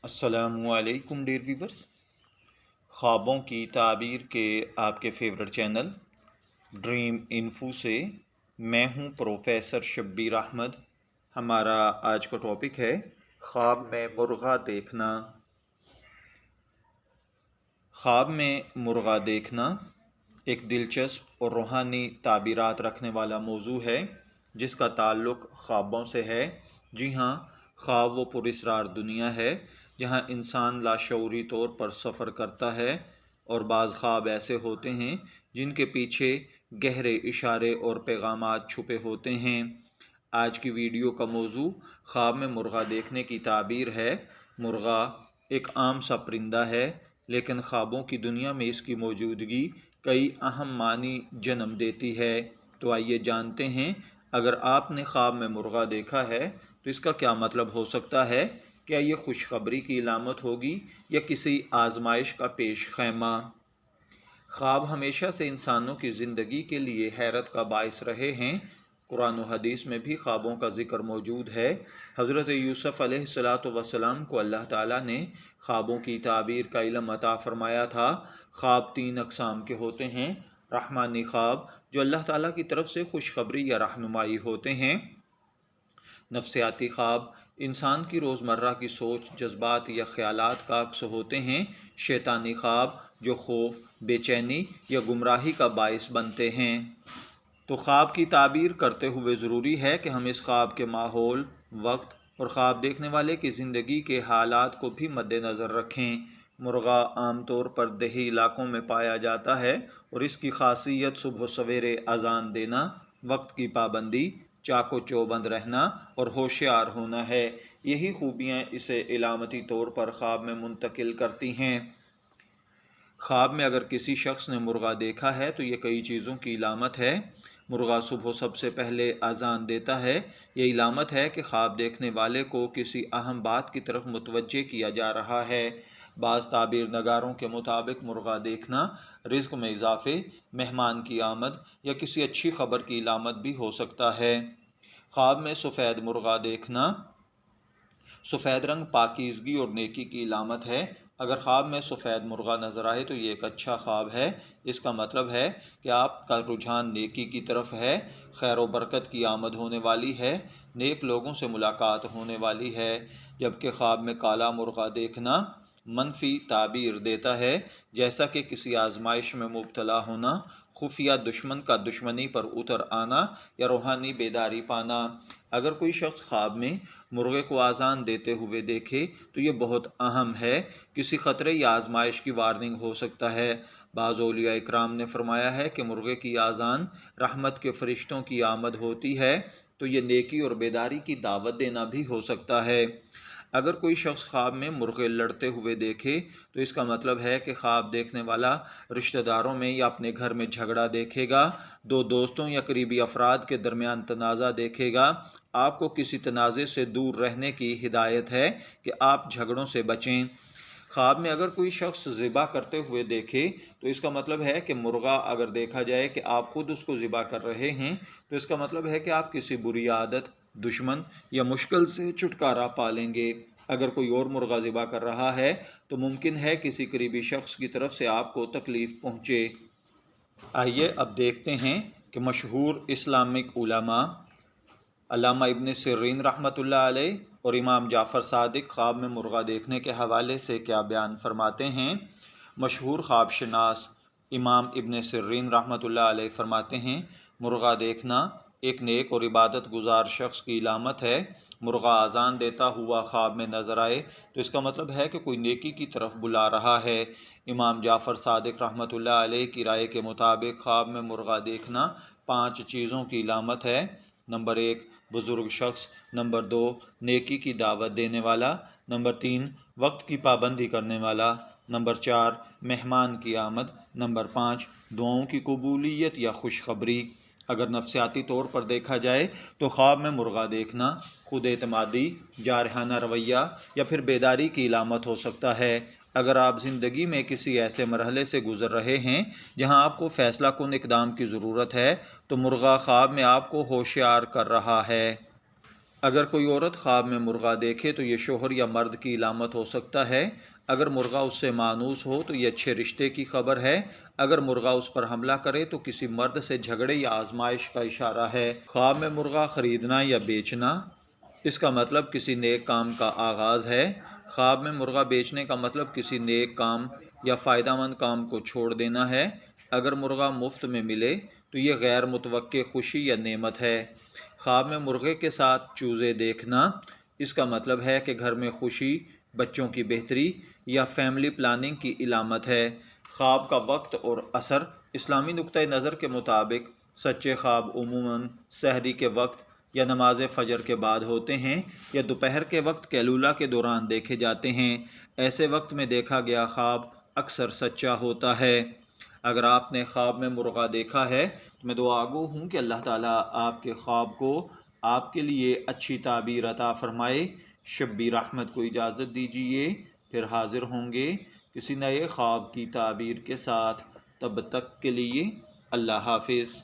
السلام علیکم dear viewers, خوابوں کی تعبیر کے آپ کے فیورٹ چینل ڈریم انفو سے میں ہوں پروفیسر شبیر احمد۔ ہمارا آج کا ٹاپک ہے خواب میں مرغا دیکھنا۔ خواب میں مرغا دیکھنا ایک دلچسپ اور روحانی تعبیرات رکھنے والا موضوع ہے جس کا تعلق خوابوں سے ہے۔ جی ہاں، خواب وہ پراسرار دنیا ہے جہاں انسان لاشعوری طور پر سفر کرتا ہے، اور بعض خواب ایسے ہوتے ہیں جن کے پیچھے گہرے اشارے اور پیغامات چھپے ہوتے ہیں۔ آج کی ویڈیو کا موضوع خواب میں مرغا دیکھنے کی تعبیر ہے۔ مرغا ایک عام سا پرندہ ہے، لیکن خوابوں کی دنیا میں اس کی موجودگی کئی اہم معنی جنم دیتی ہے۔ تو آئیے جانتے ہیں، اگر آپ نے خواب میں مرغا دیکھا ہے تو اس کا کیا مطلب ہو سکتا ہے۔ کیا یہ خوشخبری کی علامت ہوگی یا کسی آزمائش کا پیش خیمہ؟ خواب ہمیشہ سے انسانوں کی زندگی کے لیے حیرت کا باعث رہے ہیں۔ قرآن و حدیث میں بھی خوابوں کا ذکر موجود ہے۔ حضرت یوسف علیہ السلام کو اللہ تعالیٰ نے خوابوں کی تعبیر کا علم عطا فرمایا تھا۔ خواب 3 اقسام کے ہوتے ہیں۔ رحمانی خواب جو اللہ تعالیٰ کی طرف سے خوشخبری یا رہنمائی ہوتے ہیں۔ نفسیاتی خواب انسان کی روزمرہ کی سوچ، جذبات یا خیالات کا عکس ہوتے ہیں۔ شیطانی خواب جو خوف، بے چینی یا گمراہی کا باعث بنتے ہیں۔ تو خواب کی تعبیر کرتے ہوئے ضروری ہے کہ ہم اس خواب کے ماحول، وقت اور خواب دیکھنے والے کی زندگی کے حالات کو بھی مد نظر رکھیں۔ مرغا عام طور پر دیہی علاقوں میں پایا جاتا ہے اور اس کی خاصیت صبح و سویرے اذان دینا، وقت کی پابندی، چاق و چوبند رہنا اور ہوشیار ہونا ہے۔ یہی خوبیاں اسے علامتی طور پر خواب میں منتقل کرتی ہیں۔ خواب میں اگر کسی شخص نے مرغا دیکھا ہے تو یہ کئی چیزوں کی علامت ہے۔ مرغا صبح سب سے پہلے اذان دیتا ہے۔ یہ علامت ہے کہ خواب دیکھنے والے کو کسی اہم بات کی طرف متوجہ کیا جا رہا ہے۔ بعض تعبیر نگاروں کے مطابق مرغا دیکھنا رزق میں اضافے، مہمان کی آمد یا کسی اچھی خبر کی علامت بھی ہو سکتا ہے۔ خواب میں سفید مرغا دیکھنا، سفید رنگ پاکیزگی اور نیکی کی علامت ہے۔ اگر خواب میں سفید مرغا نظر آئے تو یہ ایک اچھا خواب ہے۔ اس کا مطلب ہے کہ آپ کا رجحان نیکی کی طرف ہے، خیر و برکت کی آمد ہونے والی ہے، نیک لوگوں سے ملاقات ہونے والی ہے۔ جبکہ خواب میں کالا مرغا دیکھنا منفی تعبیر دیتا ہے، جیسا کہ کسی آزمائش میں مبتلا ہونا، خفیہ دشمن کا دشمنی پر اتر آنا یا روحانی بیداری پانا۔ اگر کوئی شخص خواب میں مرغے کو اذان دیتے ہوئے دیکھے تو یہ بہت اہم ہے، کسی خطرے یا آزمائش کی وارننگ ہو سکتا ہے۔ بعض اولیاء اکرام نے فرمایا ہے کہ مرغے کی اذان رحمت کے فرشتوں کی آمد ہوتی ہے، تو یہ نیکی اور بیداری کی دعوت دینا بھی ہو سکتا ہے۔ اگر کوئی شخص خواب میں مرغے لڑتے ہوئے دیکھے تو اس کا مطلب ہے کہ خواب دیکھنے والا رشتہ داروں میں یا اپنے گھر میں جھگڑا دیکھے گا، 2 دوستوں یا قریبی افراد کے درمیان تنازع دیکھے گا۔ آپ کو کسی تنازع سے دور رہنے کی ہدایت ہے کہ آپ جھگڑوں سے بچیں۔ خواب میں اگر کوئی شخص ذبح کرتے ہوئے دیکھے تو اس کا مطلب ہے کہ مرغا اگر دیکھا جائے کہ آپ خود اس کو ذبح کر رہے ہیں تو اس کا مطلب ہے کہ آپ کسی بری عادت، دشمن یا مشکل سے چھٹکارا پا لیں گے۔ اگر کوئی اور مرغا ذبح کر رہا ہے تو ممکن ہے کسی قریبی شخص کی طرف سے آپ کو تکلیف پہنچے۔ آئیے اب دیکھتے ہیں کہ مشہور اسلامک علماء علامہ ابن سیرین رحمۃ اللہ علیہ اور امام جعفر صادق خواب میں مرغا دیکھنے کے حوالے سے کیا بیان فرماتے ہیں۔ مشہور خواب شناس امام ابن سیرین رحمۃ اللہ علیہ فرماتے ہیں، مرغا دیکھنا ایک نیک اور عبادت گزار شخص کی علامت ہے۔ مرغا اذان دیتا ہوا خواب میں نظر آئے تو اس کا مطلب ہے کہ کوئی نیکی کی طرف بلا رہا ہے۔ امام جعفر صادق رحمۃ اللہ علیہ کی رائے کے مطابق خواب میں مرغا دیکھنا 5 چیزوں کی علامت ہے۔ نمبر 1 بزرگ شخص، نمبر 2 نیکی کی دعوت دینے والا، نمبر 3 وقت کی پابندی کرنے والا، نمبر 4 مہمان کی آمد، نمبر 5 دعاؤں کی قبولیت یا خوشخبری۔ اگر نفسیاتی طور پر دیکھا جائے تو خواب میں مرغا دیکھنا خود اعتمادی، جارحانہ رویہ یا پھر بیداری کی علامت ہو سکتا ہے۔ اگر آپ زندگی میں کسی ایسے مرحلے سے گزر رہے ہیں جہاں آپ کو فیصلہ کن اقدام کی ضرورت ہے تو مرغا خواب میں آپ کو ہوشیار کر رہا ہے۔ اگر کوئی عورت خواب میں مرغا دیکھے تو یہ شوہر یا مرد کی علامت ہو سکتا ہے۔ اگر مرغا اس سے مانوس ہو تو یہ اچھے رشتے کی خبر ہے۔ اگر مرغا اس پر حملہ کرے تو کسی مرد سے جھگڑے یا آزمائش کا اشارہ ہے۔ خواب میں مرغا خریدنا یا بیچنا، اس کا مطلب کسی نیک کام کا آغاز ہے۔ خواب میں مرغا بیچنے کا مطلب کسی نیک کام یا فائدہ مند کام کو چھوڑ دینا ہے۔ اگر مرغا مفت میں ملے تو یہ غیر متوقع خوشی یا نعمت ہے۔ خواب میں مرغے کے ساتھ چوزے دیکھنا، اس کا مطلب ہے کہ گھر میں خوشی، بچوں کی بہتری یا فیملی پلاننگ کی علامت ہے۔ خواب کا وقت اور اثر، اسلامی نقطۂ نظر کے مطابق سچے خواب عموماً سحری کے وقت یا نماز فجر کے بعد ہوتے ہیں یا دوپہر کے وقت قیلولہ کے دوران دیکھے جاتے ہیں۔ ایسے وقت میں دیکھا گیا خواب اکثر سچا ہوتا ہے۔ اگر آپ نے خواب میں مرغا دیکھا ہے تو میں دعا گو ہوں کہ اللہ تعالیٰ آپ کے خواب کو آپ کے لیے اچھی تعبیر عطا فرمائے۔ شبیر احمد کو اجازت دیجیے، پھر حاضر ہوں گے کسی نئے خواب کی تعبیر کے ساتھ۔ تب تک کے لیے اللہ حافظ۔